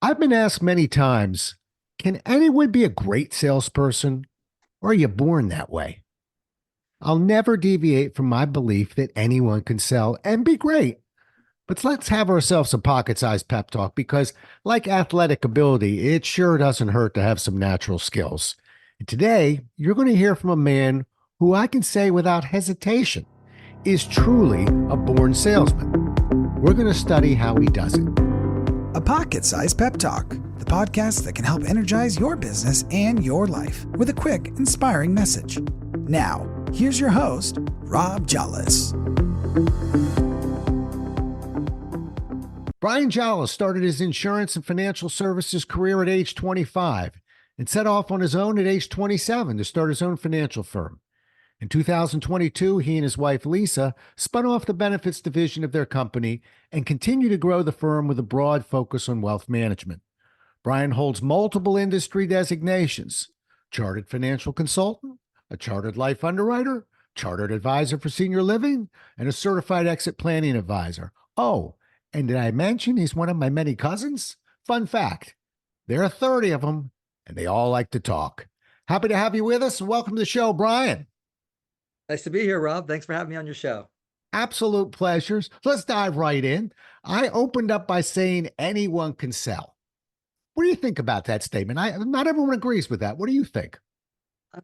I've been asked many times, can anyone be a great salesperson or are you born that way? I'll never deviate from my belief that anyone can sell and be great. But let's have ourselves a pocket sized pep talk because, like athletic ability, it sure doesn't hurt to have some natural skills. And today, you're going to hear from a man who I can say without hesitation is truly a born salesman. We're going to study how he does it. A Pocket Sized Pep Talk, the podcast that can help energize your business and your life with a quick, inspiring message. Now, here's your host, Rob Jolles. Brian Jolles started his insurance and financial services career at age 25 and set off on his own at age 27 to start his own financial firm. In 2022, he and his wife, Lisa, spun off the benefits division of their company and continue to grow the firm with a broad focus on wealth management. Brian holds multiple industry designations: chartered financial consultant, a chartered life underwriter, chartered advisor for senior living, and a certified exit planning advisor. Oh, and did I mention he's one of my many cousins? Fun fact, there are 30 of them, and they all like to talk. Happy to have you with us, and welcome to the show, Brian. Nice to be here, Rob. Thanks for having me on your show. Absolute pleasures. Let's dive right in. I opened up by saying anyone can sell. What do you think about that statement? Not everyone agrees with that. What do you think?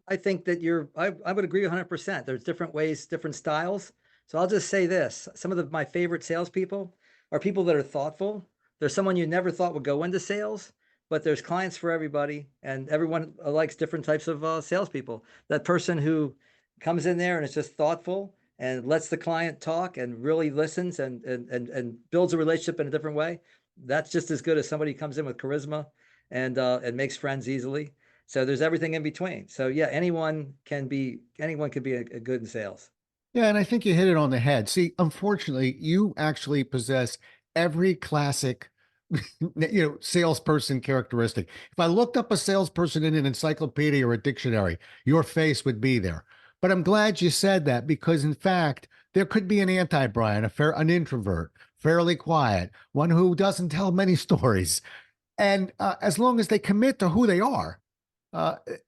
I think that I would agree 100%. There's different ways, different styles. So I'll just say this. Some of my favorite salespeople are people that are thoughtful. There's someone you never thought would go into sales, but there's clients for everybody, and everyone likes different types of salespeople. That person who comes in there and is just thoughtful and lets the client talk and really listens and builds a relationship in a different way. That's just as good as somebody who comes in with charisma and makes friends easily. So there's everything in between. So yeah, anyone can be a good in sales. Yeah, and I think you hit it on the head. See, unfortunately, you actually possess every classic salesperson characteristic. If I looked up a salesperson in an encyclopedia or a dictionary, your face would be there. But I'm glad you said that because, in fact, there could be an anti-Brian, an introvert, fairly quiet, one who doesn't tell many stories. And as long as they commit to who they are,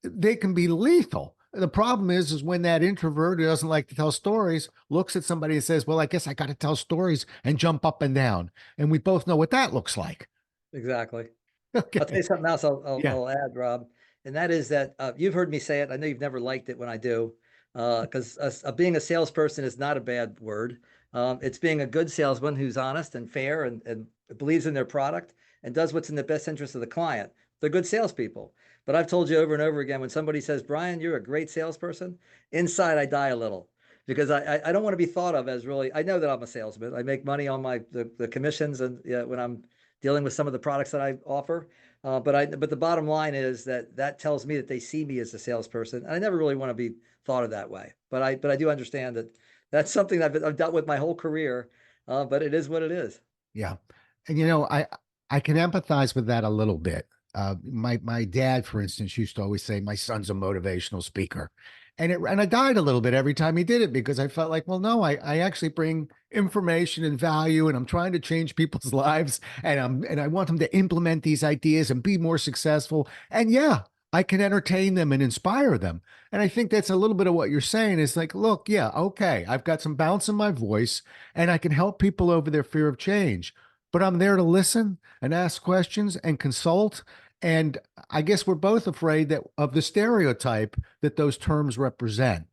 they can be lethal. The problem is when that introvert who doesn't like to tell stories looks at somebody and says, well, I guess I got to tell stories and jump up and down. And we both know what that looks like. Exactly. Okay. I'll tell you something else Yeah. I'll add, Rob, and that is that you've heard me say it. I know you've never liked it when I do, because being a salesperson is not a bad word. It's being a good salesman who's honest and fair and believes in their product and does what's in the best interest of the client. They're good salespeople. But I've told you over and over again, when somebody says, Brian, you're a great salesperson, inside I die a little because I don't want to be thought of as really, I know that I'm a salesman. I make money on the commissions and when I'm dealing with some of the products that I offer. But the bottom line is that tells me that they see me as a salesperson. And I never really want to be thought of that way. But I do understand that that's something that I've dealt with my whole career. But it is what it is. Yeah. And, I can empathize with that a little bit. My dad, for instance, used to always say, my son's a motivational speaker. And I died a little bit every time he did it because I felt like, well, no, I actually bring information and value and I'm trying to change people's lives and I want them to implement these ideas and be more successful. And yeah, I can entertain them and inspire them. And I think that's a little bit of what you're saying is like, look, yeah, okay, I've got some bounce in my voice and I can help people over their fear of change, but I'm there to listen and ask questions and consult. And I guess we're both afraid of the stereotype that those terms represent.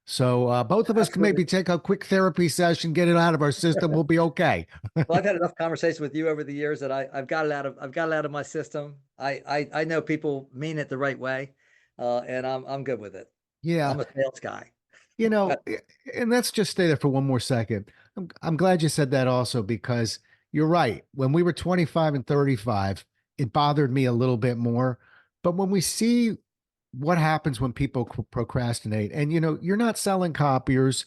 So both of us can maybe take a quick therapy session, get it out of our system. We'll be okay. Well, I've had enough conversation with you over the years that I've got it out of my system. I know people mean it the right way, and I'm good with it. Yeah. I'm a sales guy. And let's just stay there for one more second. I'm glad you said that also because you're right. When we were 25 and 35, it bothered me a little bit more. But when we see what happens when people procrastinate, and you're not selling copiers,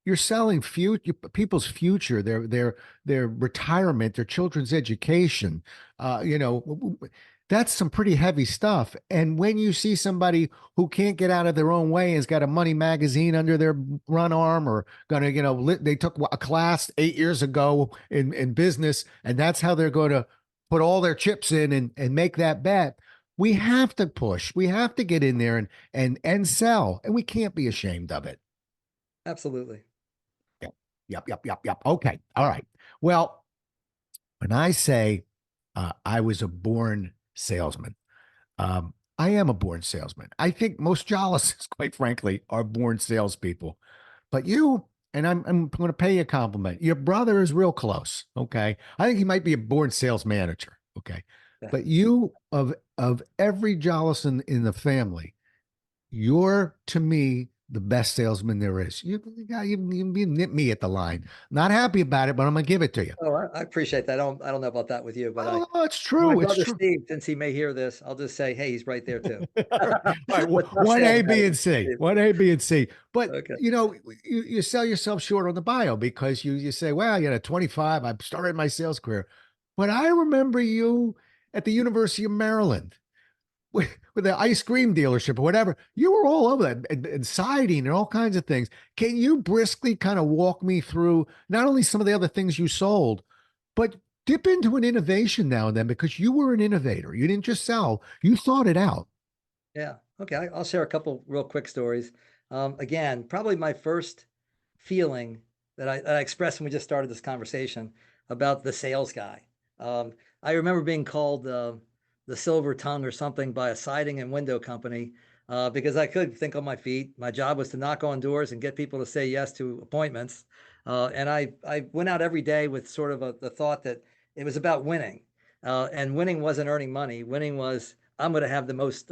you're selling people's future, their retirement, their children's education. That's some pretty heavy stuff. And when you see somebody who can't get out of their own way and has got a money magazine under their run arm or they took a class 8 years ago in business, and that's how they're going to put all their chips in and make that bet. We have to push. We have to get in there and sell, and we can't be ashamed of it. Absolutely. Yep. Yep. Okay. All right. Well, when I say I was a born salesman, I am a born salesman. I think most Jollises, quite frankly, are born salespeople. But you, and I'm going to pay you a compliment. Your brother is real close. Okay. I think he might be a born sales manager. Okay. Yeah. But you, of every Jollison in the family, you're to me the best salesman there is. You nip me at the line. Not happy about it, but I'm gonna give it to you. Oh, I appreciate that. I don't know about that with you, but Oh, it's my true. It's brother true. Steve, since he may hear this, I'll just say, hey, he's right there too. All right. All right. What's up, One sales A, B, manager and C. Steve? One A, B, and C. But Okay. you sell yourself short on the bio because you say, well, 25, I started my sales career. But I remember you at the University of Maryland with the ice cream dealership or whatever. You were all over that and siding and all kinds of things. Can you briskly kind of walk me through not only some of the other things you sold, but dip into an innovation now and then because you were an innovator. You didn't just sell, you thought it out. Yeah. Okay. I'll share a couple real quick stories. Again, probably my first feeling that I expressed when we just started this conversation about the sales guy. I remember being called the silver tongue or something by a siding and window company because I could think on my feet. My job was to knock on doors and get people to say yes to appointments. And I went out every day with sort of the thought that it was about winning. And winning wasn't earning money. Winning was, I'm going to have the most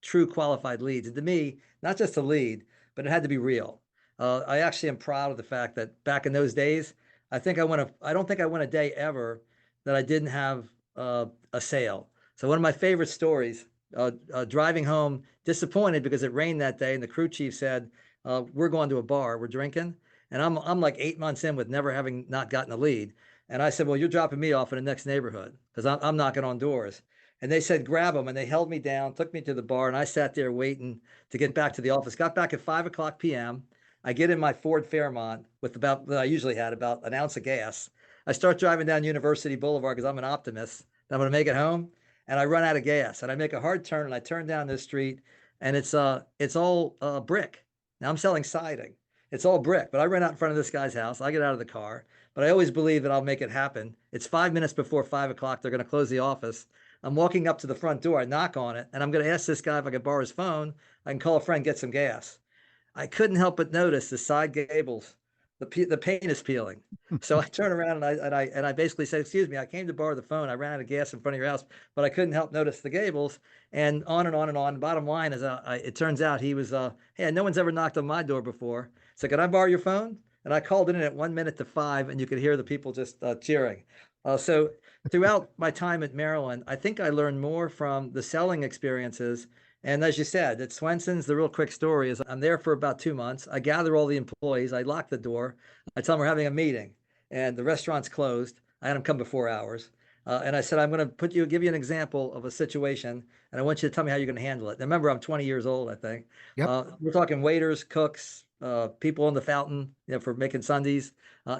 true qualified leads. And to me, not just a lead, but it had to be real. I actually am proud of the fact that back in those days, I don't think I went a day ever that I didn't have a sale. So one of my favorite stories, driving home disappointed because it rained that day, and the crew chief said, "We're going to a bar, we're drinking," and I'm like 8 months in with never having not gotten a lead, and I said, "Well, you're dropping me off in the next neighborhood because I'm knocking on doors." And they said, grab them. And they held me down, took me to the bar. And I sat there waiting to get back to the office. Got back at 5 o'clock p.m. I get in my Ford Fairmont with about, I usually had about an ounce of gas. I start driving down University Boulevard because I'm an optimist. I'm going to make it home. And I run out of gas. And I make a hard turn and I turn down this street. And it's all brick. Now I'm selling siding. It's all brick. But I run out in front of this guy's house. I get out of the car. But I always believe that I'll make it happen. It's 5 minutes before 5 o'clock. They're going to close the office. I'm walking up to the front door. I knock on it, and I'm going to ask this guy if I could borrow his phone. I can call a friend, get some gas. I couldn't help but notice the side gables, the paint is peeling. So I turn around and I basically said, "Excuse me, I came to borrow the phone. I ran out of gas in front of your house, but I couldn't help notice the gables." And on and on and on. Bottom line is, it turns out he was, "Hey, no one's ever knocked on my door before. So can I borrow your phone?" And I called it in at 1 minute to 5, and you could hear the people just cheering. So throughout my time at Maryland, I think I learned more from the selling experiences. And as you said, at Swenson's, the real quick story is I'm there for about 2 months. I gather all the employees. I lock the door. I tell them we're having a meeting and the restaurant's closed. I had them come before hours. And I said, I'm going to give you an example of a situation. And I want you to tell me how you're going to handle it. Now, remember, I'm 20 years old, I think. Yep. We're talking waiters, cooks, people on the fountain, for making sundaes,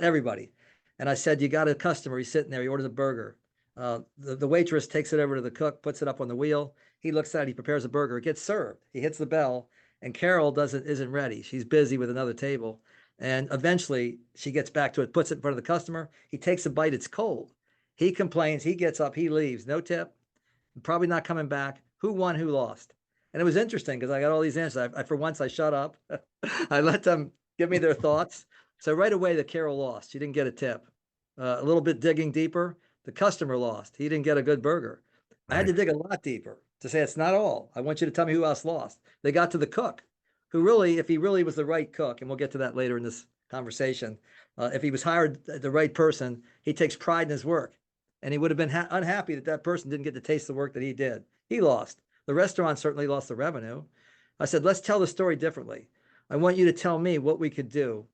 everybody. And I said, you got a customer. He's sitting there. He orders a burger. The waitress takes it over to the cook, puts it up on the wheel. He looks at it. He prepares a burger. It gets served. He hits the bell, and Carol isn't ready. She's busy with another table. And eventually, she gets back to it, puts it in front of the customer. He takes a bite. It's cold. He complains. He gets up. He leaves. No tip. Probably not coming back. Who won? Who lost? And it was interesting because I got all these answers. For once, I shut up. I let them give me their thoughts. So right away, the Carol lost. She didn't get a tip. A little bit digging deeper, the customer lost. He didn't get a good burger. I had to dig a lot deeper to say it's not all. I want you to tell me who else lost. They got to the cook, who really, if he really was the right cook, and we'll get to that later in this conversation, if he was hired the right person, he takes pride in his work. And he would have been unhappy that that person didn't get to taste the work that he did. He lost. The restaurant certainly lost the revenue. I said, let's tell the story differently. I want you to tell me what we could do.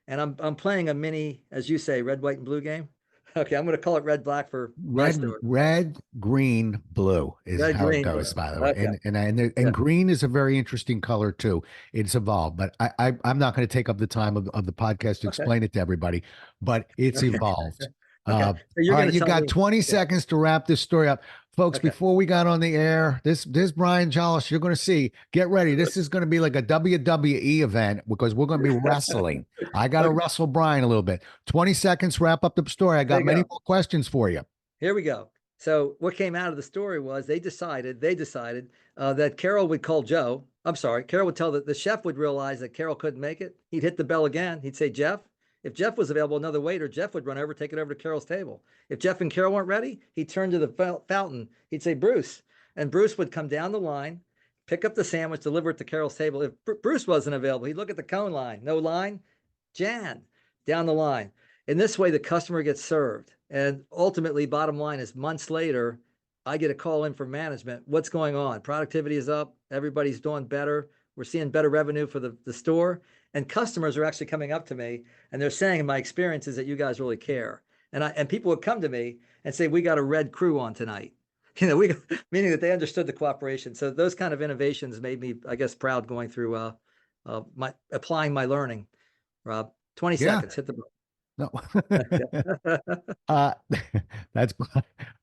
And I'm playing a mini, as you say, red, white, and blue game. Okay, I'm going to call it red, black for my story. Red, green, blue is Red, how it green, goes, blue. by the way. Okay. And Yeah. green is a very interesting color too. It's evolved, but I'm not going to take up the time of the podcast to Okay. explain it to everybody, but it's Okay. evolved. Okay. So All you're going right, to you tell got me. 20 Yeah. seconds to wrap this story up. Folks, Okay. before we got on the air, this Brian Jollis, you're going to see, get ready. This is going to be like a WWE event because we're going to be wrestling. I got to Okay. wrestle Brian a little bit. 20 seconds, wrap up the story. I There got you many go. more questions for you. Here we go. So what came out of the story was they decided that Carol would call Joe. I'm sorry, Carol would tell the chef would realize that Carol couldn't make it. He'd hit the bell again. He'd say, Jeff. If Jeff was available, another waiter, Jeff would run over, take it over to Carol's table. If Jeff and Carol weren't ready, he'd turn to the fountain. He'd say, Bruce. And Bruce would come down the line, pick up the sandwich, deliver it to Carol's table. If Bruce wasn't available, he'd look at the cone line. No line, Jan, down the line. In this way, the customer gets served. And ultimately, bottom line is months later, I get a call in from management. What's going on? Productivity is up. Everybody's doing better. We're seeing better revenue for the store. And customers are actually coming up to me and they're saying, in my experience is that you guys really care. And people would come to me and say, we got a red crew on tonight. Meaning that they understood the cooperation. So those kind of innovations made me, I guess, proud going through my applying my learning. Rob, 20 Yeah. seconds, hit the button. No. uh, that's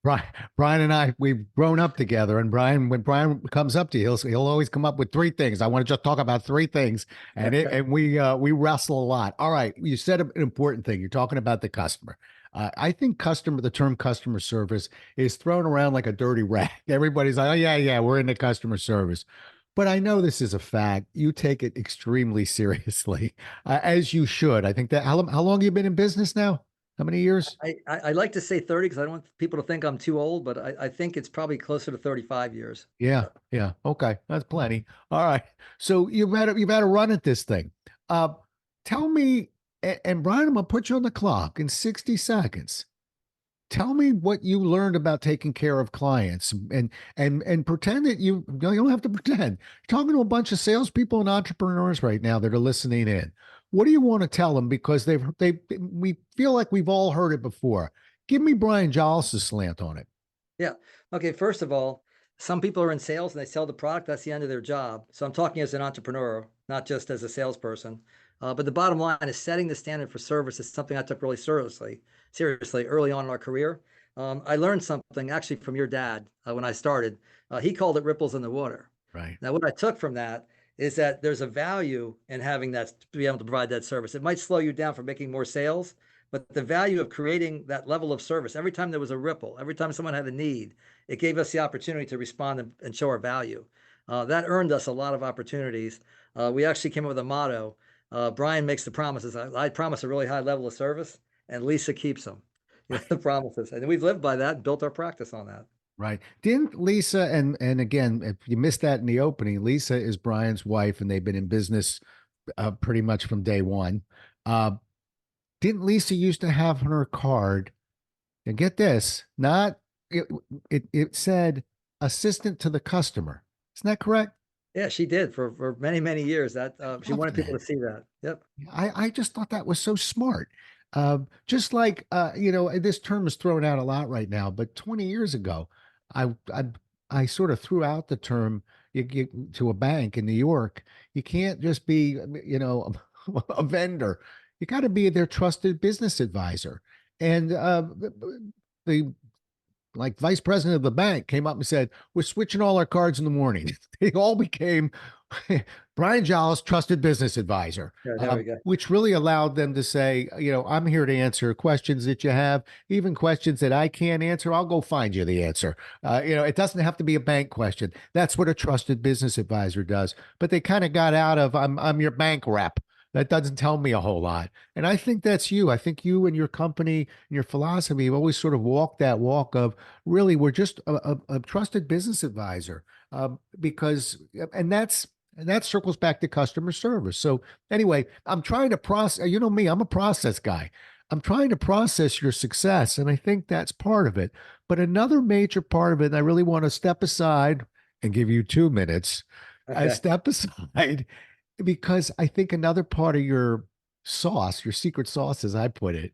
Brian. Brian and I, we've grown up together. And Brian, when Brian comes up to you, he'll always come up with three things. I want to just talk about three things, and we wrestle a lot. All right, you said an important thing. You're talking about the customer. I think the term customer service is thrown around like a dirty rag. Everybody's like, oh yeah, we're in the customer service. But I know this is a fact. You take it extremely seriously, as you should. I think that how long have you been in business now? How many years? I like to say 30 because I don't want people to think I'm too old, but I think it's probably closer to 35 years. Yeah, yeah. Okay, that's plenty. All right. So you've had a run at this thing. Uh, Tell me, and Brian, I'm gonna put you on the clock in 60 seconds. Tell me what you learned about taking care of clients, and pretend that you don't have to pretend. You're talking to a bunch of salespeople and entrepreneurs right now that are listening in. What do you want to tell them? Because we feel like we've all heard it before. Give me Brian Jollis' slant on it. Yeah. Okay. First of all, some people are in sales and they sell the product. That's the end of their job. So I'm talking as an entrepreneur, not just as a salesperson. But the bottom line is setting the standard for service is something I took really seriously early on in our career. I learned something actually from your dad when I started. He called it ripples in the water. Right. Now, what I took from that is that there's a value in having that to be able to provide that service. It might slow you down from making more sales, but the value of creating that level of service, every time there was a ripple, every time someone had a need, it gave us the opportunity to respond and show our value. That earned us a lot of opportunities. We actually came up with a motto. Brian makes the promises. I promise a really high level of service, and Lisa keeps them. The promises. And we've lived by that and built our practice on that. Right. Didn't Lisa, and again, if you missed that in the opening, Lisa is Brian's wife, and they've been in business pretty much from day one. Uh, didn't Lisa used to have on her card, and get this, not it said assistant to the customer. Isn't that correct? Yeah, she did for many, many years. That she Love wanted people that. to see that. Yep. I just thought that was so smart. Just like this term is thrown out a lot right now, but 20 years ago, I I, I sort of threw out the term to a bank in New York. You can't just be a vendor. You got to be their trusted business advisor. And the like vice president of the bank came up and said, we're switching all our cards in the morning. They all became Brian Jollis, trusted business advisor, Yeah, there we go. which really allowed them to say, I'm here to answer questions that you have, even questions that I can't answer. I'll go find you the answer. It doesn't have to be a bank question. That's what a trusted business advisor does. But they kind of got out of, I'm your bank rep. That doesn't tell me a whole lot. And I think that's you. I think you and your company and your philosophy have always sort of walked that walk of really, we're just a trusted business advisor. Because, and that circles back to customer service. So anyway, I'm trying to process, you know me, I'm a process guy. I'm trying to process your success. And I think that's part of it. But another major part of it, and I really want to step aside and give you 2 minutes. I Okay. step aside because I think another part of your sauce, your secret sauce, as I put it,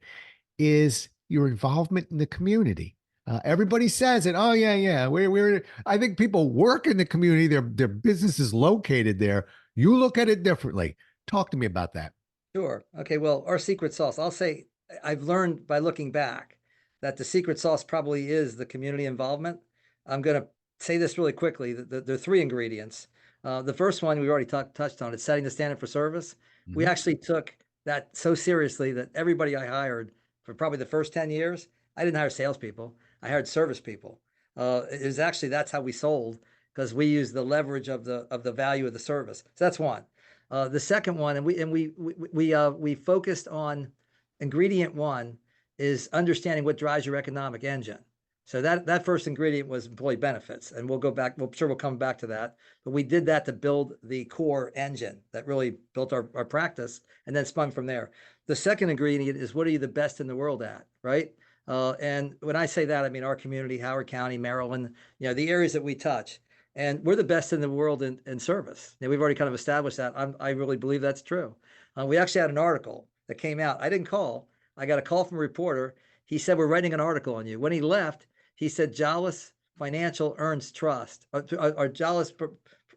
is your involvement in the community. Everybody says it. Oh yeah. We're. I think people work in the community. Their business is located there. You look at it differently. Talk to me about that. Sure. Okay. Well, our secret sauce, I'll say I've learned by looking back that the secret sauce probably is the community involvement. I'm going to say this really quickly. There are three ingredients. The first one we already touched on. It's setting the standard for service. We Mhm. actually took that so seriously that everybody I hired for probably the first 10 years, I didn't hire salespeople. I hired service people. It was actually, that's how we sold, because we used the leverage of the value of the service. So that's one. The second one, and we focused on ingredient one is understanding what drives your economic engine. So that first ingredient was employee benefits, and we'll go back. We'll sure we'll come back to that. But we did that to build the core engine that really built our practice, and then spun from there. The second ingredient is what are you the best in the world at, right? And when I say that, I mean our community, Howard County, Maryland, the areas that we touch. And we're the best in the world in service. Now, we've already kind of established that. I really believe that's true. We actually had an article that came out. I didn't call. I got a call from a reporter. He said, we're writing an article on you. When he left, he said, Jollis Financial earns trust, or Jollis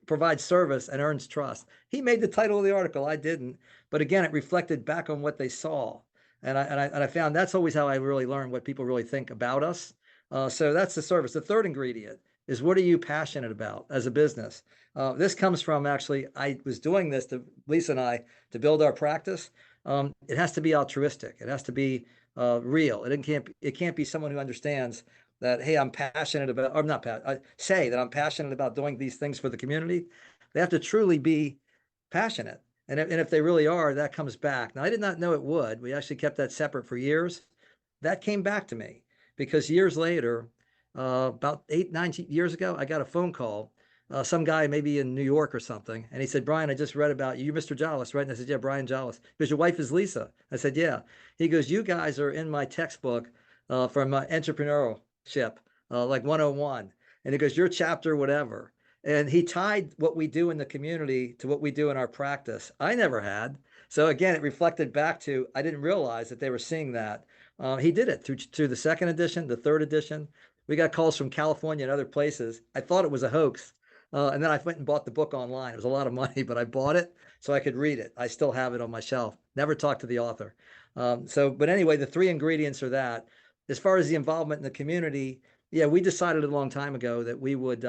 provides service and earns trust. He made the title of the article. I didn't. But again, it reflected back on what they saw. And I found that's always how I really learn what people really think about us. So that's the service. The third ingredient is what are you passionate about as a business? This comes from actually, I was doing this to Lisa and I to build our practice. It has to be altruistic. It has to be real. It can't be someone who understands that, hey, I'm passionate about, or I'm not, I say that I'm passionate about doing these things for the community. They have to truly be passionate. And if they really are, that comes back. Now, I did not know it would. We actually kept that separate for years. That came back to me because years later, about 8, 9 years ago, I got a phone call. Some guy maybe in New York or something. And he said, Brian, I just read about you. You're Mr. Jollis, right? And I said, yeah, Brian Jollis. Because your wife is Lisa. I said, yeah. He goes, you guys are in my textbook from entrepreneurship, like 101. And he goes, your chapter, whatever. And he tied what we do in the community to what we do in our practice. I never had. So again, it reflected back to, I didn't realize that they were seeing that. He did it through the second edition, the third edition. We got calls from California and other places. I thought it was a hoax. And then I went and bought the book online. It was a lot of money, but I bought it so I could read it. I still have it on my shelf. Never talked to the author. But anyway, the three ingredients are that. As far as the involvement in the community, yeah, we decided a long time ago that we would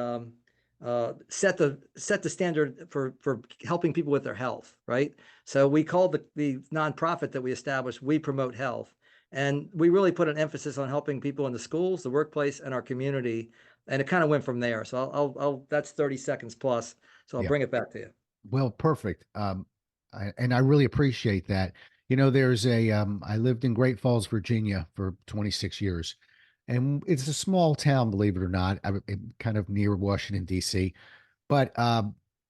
set the standard for helping people with their health, right? So we called the nonprofit that we established, We Promote Health. And we really put an emphasis on helping people in the schools, the workplace, and our community. And it kind of went from there. So I'll that's 30 seconds plus. So I'll Yeah. bring it back to you. Well, perfect. And I really appreciate that. There's I lived in Great Falls, Virginia for 26 years, and it's a small town, believe it or not, kind of near Washington, D.C. But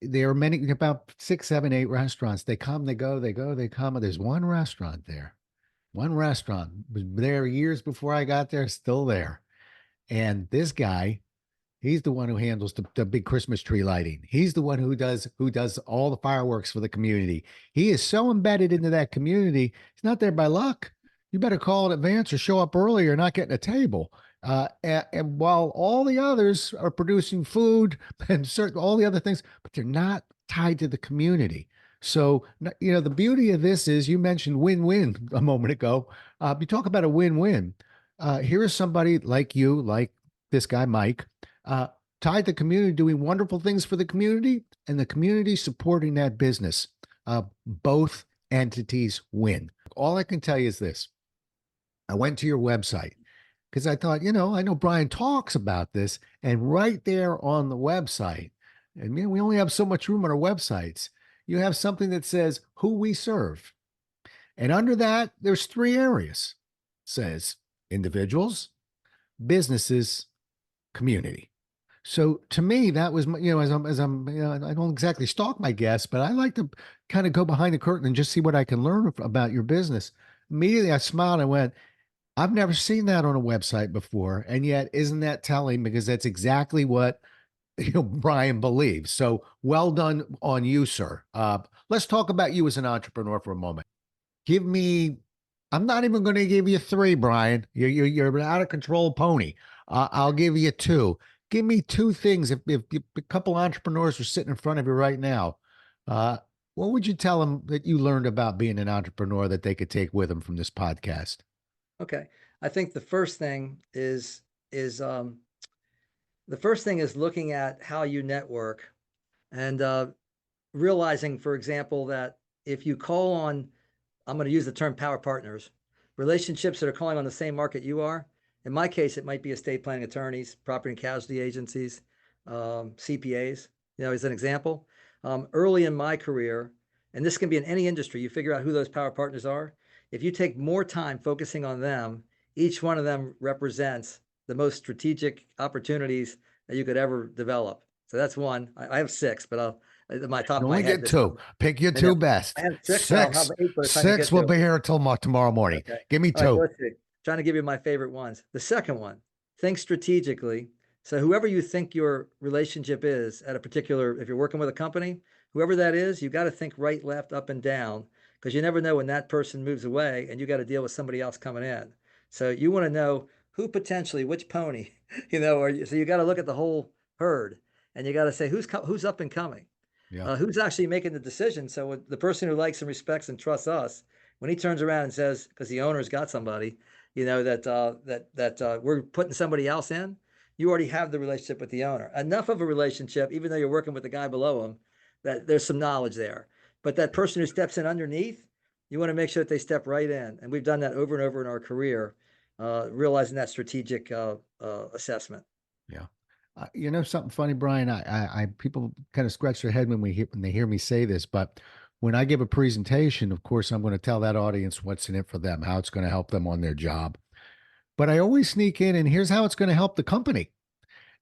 there are about 6, 7, 8 restaurants. They come, they go, they go, they come. And there's one restaurant there. One restaurant was there years before I got there, still there. And this guy, he's the one who handles the big Christmas tree lighting. He's the one who does all the fireworks for the community. He is so embedded into that community. He's not there by luck. You better call in advance or show up early or not getting a table. And while all the others are producing food and all the other things, but they're not tied to the community. So, the beauty of this is you mentioned win-win a moment ago. You talk about a win-win. Here is somebody like you, like this guy, Mike, tied the community, doing wonderful things for the community, and the community supporting that business. Both entities win. All I can tell you is this. I went to your website because I thought, I know Brian talks about this, and right there on the website, and we only have so much room on our websites, you have something that says who we serve. And under that, there's 3 areas. It says individuals, businesses, community. So to me, that was, I don't exactly stalk my guests, but I like to kind of go behind the curtain and just see what I can learn about your business. Immediately I smiled and went, I've never seen that on a website before. And yet, isn't that telling? Because that's exactly what Brian believes. So well done on you, sir. Let's talk about you as an entrepreneur for a moment. I'm not even going to give you 3, Brian. You're an out of control pony. I'll give you 2. Give me 2 things. If a couple entrepreneurs are sitting in front of you right now, what would you tell them that you learned about being an entrepreneur that they could take with them from this podcast? Okay. I think is the first thing is looking at how you network and realizing, for example, that if you call on, I'm going to use the term power partners, relationships that are calling on the same market you are. In my case, it might be estate planning attorneys, property and casualty agencies, CPAs, as an example. Early in my career, and this can be in any industry, you figure out who those power partners are. If you take more time focusing on them, each one of them represents the most strategic opportunities that you could ever develop. So that's one. I have six, but I'll at my top You of my only head get this two. one. Pick your I know two I best. have six, and I'll have Six. eight by the time you Six get will to be it. here till tomorrow morning. Okay. Give me All right. So two. let's see. Trying to give you my favorite ones. The second one, think strategically. So whoever you think your relationship is at a particular, if you're working with a company, whoever that is, you got to think right, left, up, and down, because you never know when that person moves away and you got to deal with somebody else coming in. So you want to know who potentially, which pony, so you got to look at the whole herd and you got to say who's up and coming. Yeah. Who's actually making the decision. So the person who likes and respects and trusts us, when he turns around and says, because the owner's got somebody, that we're putting somebody else in, you already have the relationship with the owner. Enough of a relationship, even though you're working with the guy below him, that there's some knowledge there. But that person who steps in underneath, you want to make sure that they step right in. And we've done that over and over in our career, realizing that strategic assessment. Yeah. You know something funny, Brian? People kind of scratch their head when they hear me say this, but when I give a presentation, of course, I'm going to tell that audience what's in it for them, how it's going to help them on their job. But I always sneak in, and here's how it's going to help the company.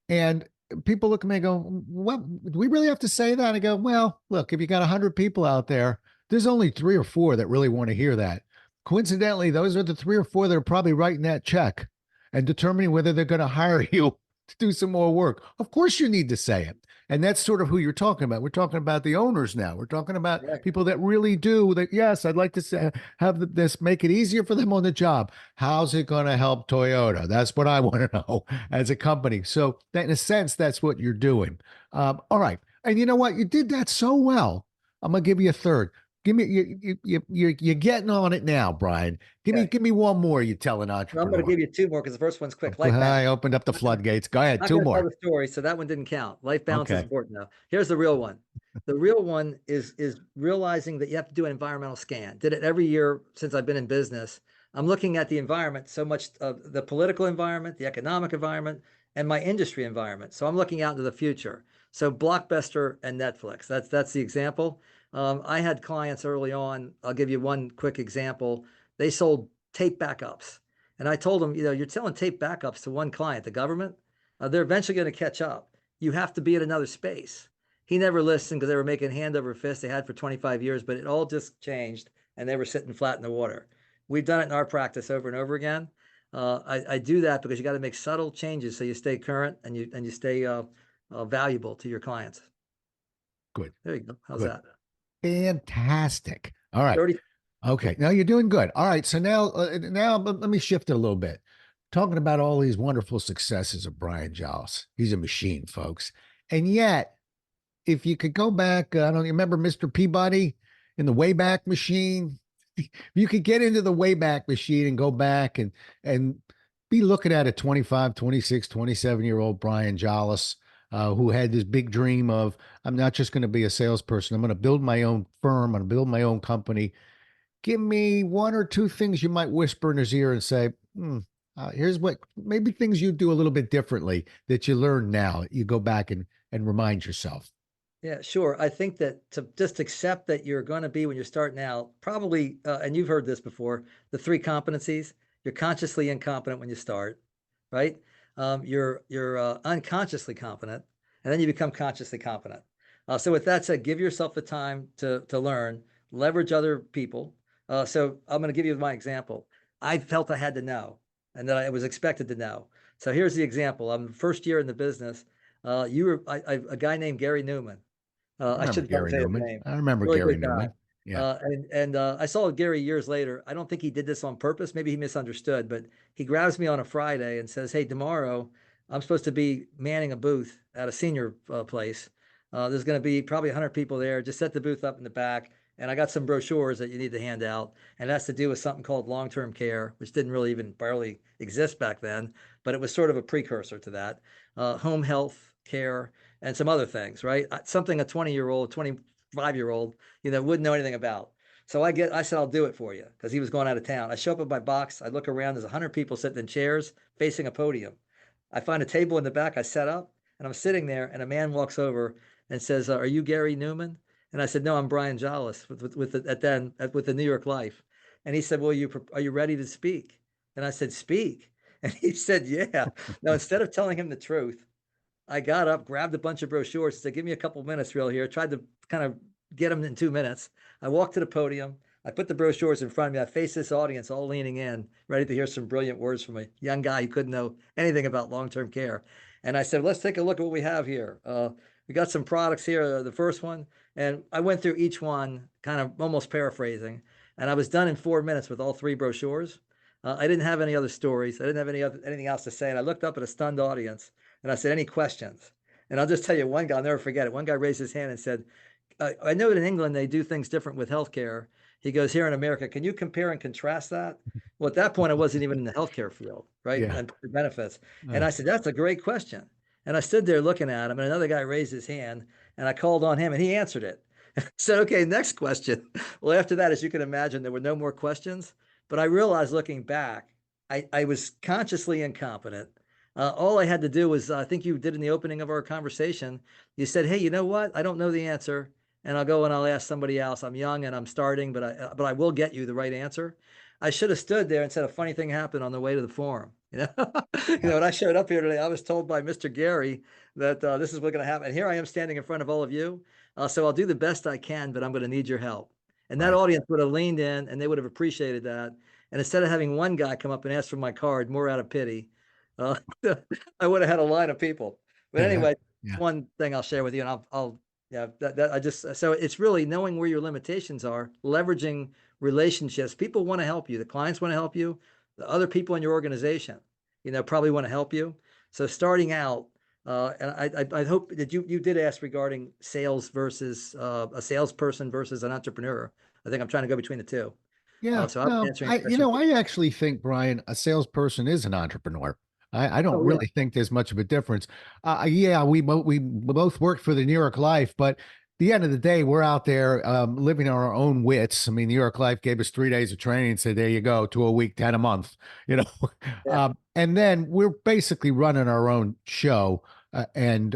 And people look at me and go, "What? Do we really have to say that?" I go, "Well, look, if you got 100 people out there, there's only 3 or 4 that really want to hear that. Coincidentally, those are the 3 or 4 that are probably writing that check and determining whether they're going to hire you to do some more work. Of course, you need to say it." And that's sort of who you're talking about. We're talking about the owners now. We're talking about Right. people that really do that. Yes, I'd like to say, have this make it easier for them on the job. How's it going to help Toyota? That's what I want to know as a company. So, that, in a sense, that's what you're doing. All right. And you know what? You did that so well. I'm going to give you a third. Give me you're getting on it now, Brian. Okay. Give me one more. You tell an I'm going to entrepreneur. give you two more because the first one's quick. Go Life ahead. I balance. opened up the floodgates. Go ahead. Not Two going to tell more. the story, so that one didn't count. Life balance is Okay. important though. Here's the real one. The real one is realizing that you have to do an environmental scan. Did it every year since I've been in business. I'm looking at the environment, so much of the political environment, the economic environment, and my industry environment. So I'm looking out into the future. So Blockbuster and Netflix. That's the example. I had clients early on. I'll give you one quick example. They sold tape backups. And I told them, you're selling tape backups to one client, the government. They're eventually going to catch up. You have to be at another space. He never listened because they were making hand over fist. They had for 25 years, but it all just changed and they were sitting flat in the water. We've done it in our practice over and over again. I do that because you got to make subtle changes so you stay current and you stay valuable to your clients. Good. There you go. How's Good. that? Fantastic. All right. 30. Okay. Now you're doing good. All right. So now let me shift it a little bit. Talking about all these wonderful successes of Brian Giles. He's a machine, folks. And yet, if you could go back, I don't remember Mr. Peabody in the Wayback Machine. If you could get into the Wayback Machine and go back and be looking at a 25, 26, 27-year-old Brian Giles, who had this big dream of, I'm not just going to be a salesperson. I'm going to build my own firm. I'm going to build my own company. Give me 1 or 2 things you might whisper in his ear and say, here's what maybe things you do a little bit differently that you learn now. You go back and remind yourself. Yeah, sure. I think that to just accept that you're going to be when you're starting out, probably, and you've heard this before, the 3 competencies. You're consciously incompetent when you start, right? You're unconsciously competent, and then you become consciously competent. So with that said, give yourself the time to learn, leverage other people. So I'm going to give you my example. I felt I had to know, and that I was expected to know. So here's the example. I'm the first year in the business. A guy named Gary Newman. I I remember should probably Gary say his Newman. name. I remember Really Gary good guy. Newman. Yeah. And I saw Gary years later. I don't think he did this on purpose. Maybe he misunderstood, but he grabs me on a Friday and says, "Hey, tomorrow I'm supposed to be manning a booth at a senior place. There's going to be probably 100 people there. Just set the booth up in the back and I got some brochures that you need to hand out, and that's to do with something called long-term care, which didn't really even barely exist back then, but it was sort of a precursor to that. Home health care and some other things, right? Something a 20-year-old, 25-year-old, wouldn't know anything about. So I said, I'll do it for you because he was going out of town. I show up at my box. I look around. There's 100 people sitting in chairs facing a podium. I find a table in the back. I set up and I'm sitting there and a man walks over and says, are you Gary Newman? And I said, no, I'm Brian Jollis with the New York Life. And he said, well, are you ready to speak? And I said, speak. And he said, yeah. Now, instead of telling him the truth, I got up, grabbed a bunch of brochures, said, give me a couple minutes real here. Tried to kind of get them in 2 minutes. I walked to the podium. I put the brochures in front of me. I faced this audience all leaning in, ready to hear some brilliant words from a young guy who couldn't know anything about long-term care. And I said, let's take a look at what we have here. We got some products here, the first one. And I went through each one, kind of almost paraphrasing. And I was done in 4 minutes with all 3 brochures. I didn't have any other stories. I didn't have anything else to say. And I looked up at a stunned audience and I said, any questions? And I'll just tell you one guy, I'll never forget it. One guy raised his hand and said, I know that in England, they do things different with healthcare. He goes, here in America, can you compare and contrast that? Well, at that point, I wasn't even in the healthcare field, right? Yeah. And benefits. And I said, that's a great question. And I stood there looking at him and another guy raised his hand and I called on him and he answered it. I said, okay, next question. Well, after that, as you can imagine, there were no more questions. But I realized looking back, I was consciously incompetent. All I had to do was, I think you did in the opening of our conversation, you said, hey, you know what? I don't know the answer. And I'll go and I'll ask somebody else. I'm young and I'm starting, but I will get you the right answer. I should have stood there and said a funny thing happened on the way to the forum. When I showed up here today, I was told by Mr. Gary that this is what's going to happen. And here I am standing in front of all of you. So I'll do the best I can, but I'm going to need your help. And that audience would have leaned in and they would have appreciated that. And instead of having one guy come up and ask for my card, more out of pity, I would have had a line of people. But anyway, one thing I'll share with you, and so it's really knowing where your limitations are, leveraging relationships. People want to help you. The clients want to help you. The other people in your organization, probably want to help you. So starting out, and I hope that you did ask regarding sales versus a salesperson versus an entrepreneur. I think I'm trying to go between the two. Yeah. So I'm answering. I actually think, Brian, a salesperson is an entrepreneur. I don't really think there's much of a difference. We both worked for the New York Life, but at the end of the day, we're out there living on our own wits. I mean, New York Life gave us 3 days of training and said, there you go, 2 a week, 10 a month, and then we're basically running our own show and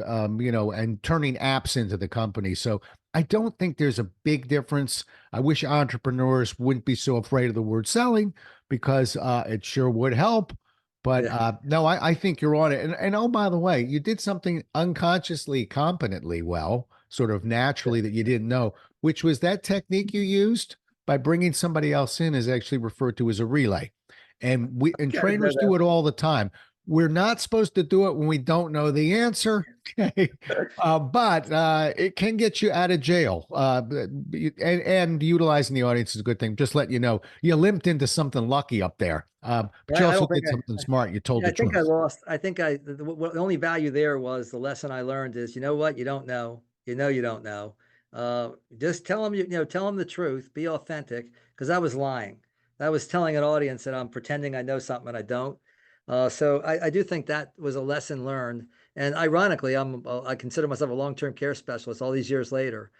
turning apps into the company. So I don't think there's a big difference. I wish entrepreneurs wouldn't be so afraid of the word selling because it sure would help. But no, I think you're on it. And oh, by the way, you did something unconsciously, competently well, sort of naturally that you didn't know, which was that technique you used by bringing somebody else in is actually referred to as a relay. And trainers do it all the time. We're not supposed to do it when we don't know the answer, okay? But it can get you out of jail. And utilizing the audience is a good thing. Just let you know, you limped into something lucky up there. But you also did something smart. You told the truth. I think the only value there was the lesson I learned is, you know what? You don't know. You don't know. Just tell them, tell them the truth. Be authentic. Because I was lying. I was telling an audience that I'm pretending I know something and I don't. So I do think that was a lesson learned. And ironically, I consider myself a long-term care specialist all these years later.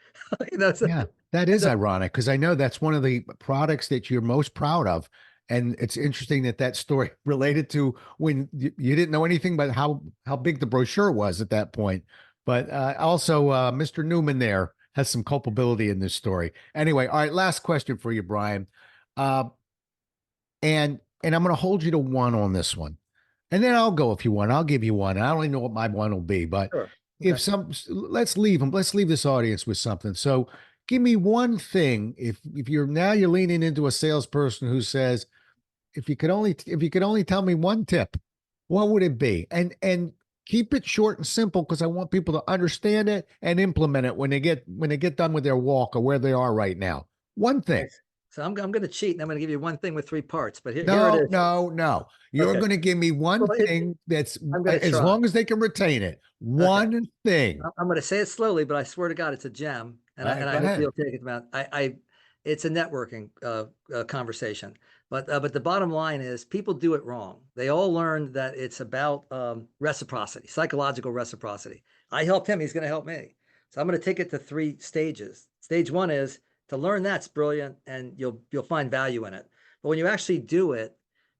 Yeah, that is ironic because I know that's one of the products that you're most proud of. And it's interesting that story related to when you didn't know anything but how big the brochure was at that point. But also Mr. Newman there has some culpability in this story. Anyway, all right, last question for you, Brian. And I'm going to hold you to one on this one. And then I'll go if you want. I'll give you one. I don't even know what my one will be, but sure. Let's leave this audience with something. So give me one thing. If you're leaning into a salesperson who says, if you could only tell me one tip, what would it be? And keep it short and simple because I want people to understand it and implement it when they get done with their walk or where they are right now. One thing. So I'm going to cheat and I'm going to give you one thing with 3 parts, but here it is. No. You're going to give me one thing that's as long as they can retain it. One thing. I'm going to say it slowly, but I swear to God, it's a gem. And I hope you'll take it about. it's a networking conversation. But the bottom line is people do it wrong. They all learned that it's about reciprocity, psychological reciprocity. I helped him, he's going to help me. So I'm going to take it to 3 stages. Stage 1 is to learn that's brilliant and you'll find value in it. But when you actually do it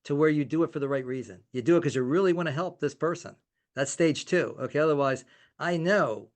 to where you do it for the right reason, you do it because you really want to help this person. That's stage 2. Okay. Otherwise, I know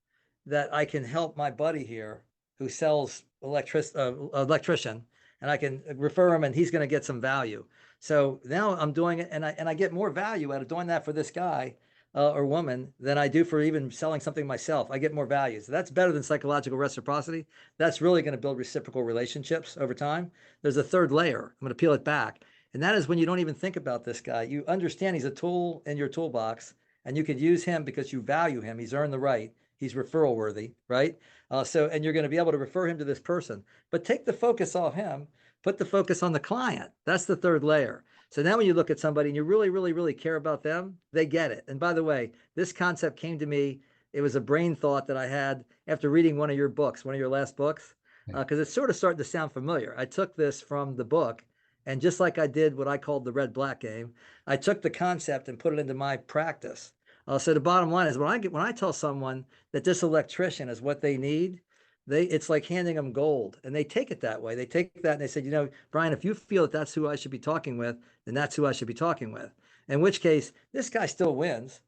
that I can help my buddy here who sells electrician, and I can refer him and he's going to get some value. So now I'm doing it, and I get more value out of doing that for this guy or woman than I do for even selling something myself. I get more value. So that's better than psychological reciprocity. That's really going to build reciprocal relationships over time. There's a third layer. I'm going to peel it back. And that is when you don't even think about this guy. You understand he's a tool in your toolbox, and you could use him because you value him. He's earned the right. He's referral worthy, right? And you're going to be able to refer him to this person, but take the focus off him, put the focus on the client. That's the third layer. So now when you look at somebody and you really, really, really care about them, they get it. And by the way, this concept came to me. It was a brain thought that I had after reading one of your books, one of your last books, because it's sort of starting to sound familiar. I took this from the book, and just like I did what I called the red-black game, I took the concept and put it into my practice. So the bottom line is when I tell someone that this electrician is what they need, it's like handing them gold, and they take it that way. They take that and they said, Brian, if you feel that that's who I should be talking with, then that's who I should be talking with. In which case, this guy still wins,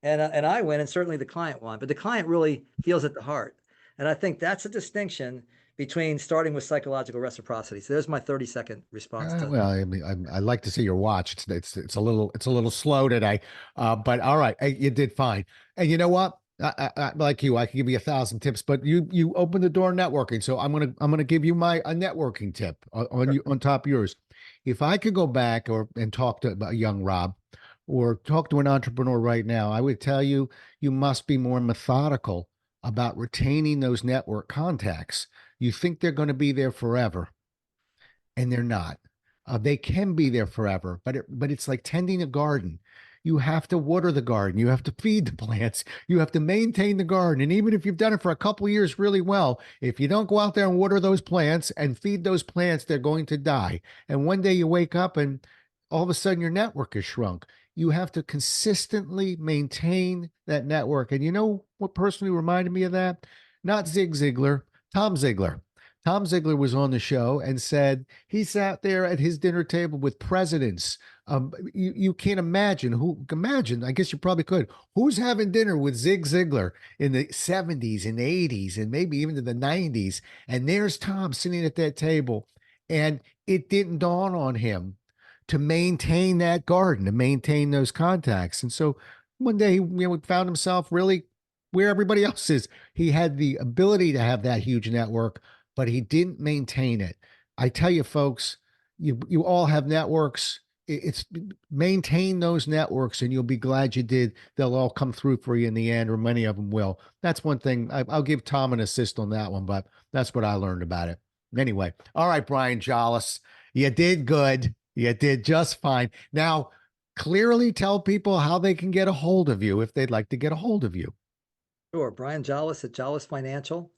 and I win, and certainly the client won. But the client really feels at the heart, and I think that's a distinction between starting with psychological reciprocity. So there's my 30-second response to. Well, I mean, I like to see your watch. It's a little slow today, but all right, you did fine. And you know what? Like you, I can give you 1,000 tips, but you opened the door networking. So I'm gonna give you a networking tip on top of yours. If I could go back and talk to a young Rob, or talk to an entrepreneur right now, I would tell you must be more methodical about retaining those network contacts. You think they're going to be there forever, and they're not. They can be there forever, but it's like tending a garden. You have to water the garden. You have to feed the plants. You have to maintain the garden. And even if you've done it for a couple of years really well, if you don't go out there and water those plants and feed those plants, they're going to die. And one day you wake up and all of a sudden your network is shrunk. You have to consistently maintain that network. And you know what personally reminded me of that? Not Zig Ziglar, Tom Ziglar. Tom Ziglar was on the show and said he sat there at his dinner table with presidents. You can't imagine, I guess you probably could. Who's having dinner with Zig Ziglar in the 70s and 80s and maybe even to the 90s? And there's Tom sitting at that table. And it didn't dawn on him to maintain that garden, to maintain those contacts. And so one day, he found himself really where everybody else is. He had the ability to have that huge network, but he didn't maintain it. I tell you, folks, you all have networks. It's maintain those networks, and you'll be glad you did. They'll all come through for you in the end, or many of them will. That's one thing. I'll give Tom an assist on that one, but that's what I learned about it. Anyway, all right, Brian Jolles, you did good. You did just fine. Now, clearly tell people how they can get a hold of you if they'd like to get a hold of you. Sure. Brian Jolles at Jolles Financial.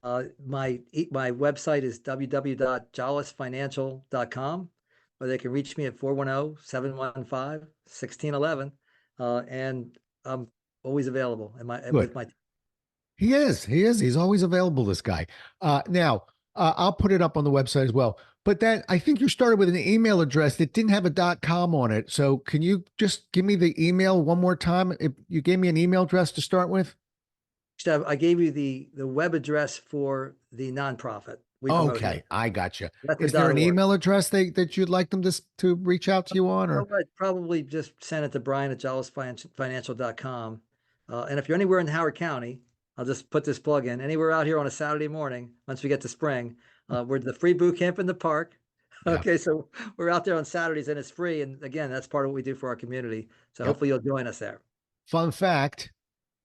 My website is www.jollesfinancial.com, or they can reach me at 410-715-1611. And I'm always available with my. He is. He's always available, this guy. Now, I'll put it up on the website as well. But I think you started with an email address that didn't have a .com on it. So can you just give me the email one more time? If you gave me an email address to start with. I gave you the web address for the nonprofit. Okay, I got you. Is there an email address that you'd like them to reach out to you on? Or I'd probably just send it to Brian at jollesfinancial.com. And if you're anywhere in Howard County, I'll just put this plug in. Anywhere out here on a Saturday morning, once we get to spring, we're the free boot camp in the park. Okay, yeah. So we're out there on Saturdays and it's free. And again, that's part of what we do for our community. So hopefully you'll join us there. Fun fact,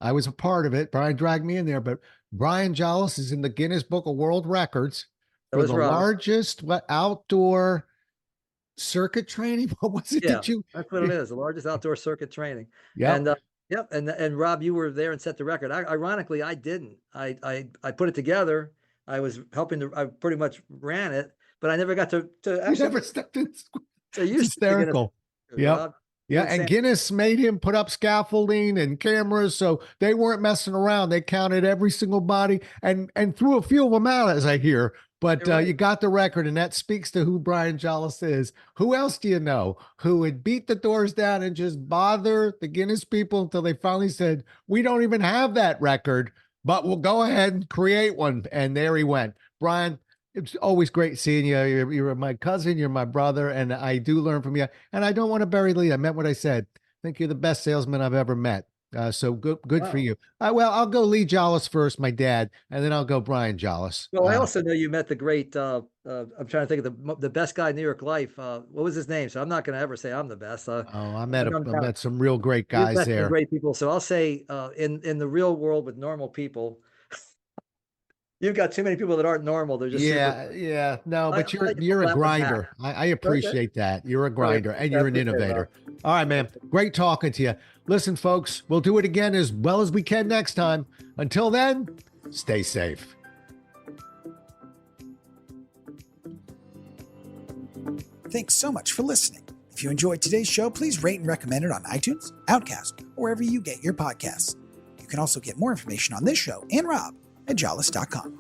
I was a part of it. Brian dragged me in there, but Brian Jolles is in the Guinness Book of World Records for the largest outdoor circuit training. What was it? Yeah, that's what it is. The largest outdoor circuit training. Yeah. And yep. And Rob, you were there and set the record. Ironically, I didn't. I put it together. I was helping to, I pretty much ran it, but I never got to You actually never stepped in. so It's used to the Guinness. hysterical. Yep. Rob, you Yeah, and and Sam. Guinness made him put up scaffolding and cameras, so they weren't messing around. They counted every single body and threw a few of them out, as I hear. But You're right. you got the record, and that speaks to who Brian Jollis is. Who else do you know who would beat the doors down and just bother the Guinness people until they finally said, "We don't even have that record, but we'll go ahead and create one." And there he went. Brian, it's always great seeing you. You're my cousin, you're my brother, and I do learn from you. And I don't want to bury Lee. I meant what I said. I think you're the best salesman I've ever met. So good for Wow. you. Well, I'll go Lee Jollis first, my dad, and then I'll go Brian Jollis. Well, I also know you met the great. I'm trying to think of the best guy in New York life. What was his name? So I'm not going to ever say I'm the best. I I'm down. met some real great You've guys met some there. great people. So I'll say, in the real world with normal people, you've got too many people that aren't normal. They're just Yeah, super. yeah. No, but I you're pull a that one back. grinder. I appreciate that. You're a grinder and you're an That's okay, innovator. Rob. All right, man. Great talking to you. Listen, folks, we'll do it again as well as we can next time. Until then, stay safe. Thanks so much for listening. If you enjoyed today's show, please rate and recommend it on iTunes, Outcast, or wherever you get your podcasts. You can also get more information on this show and Rob at jollis.com.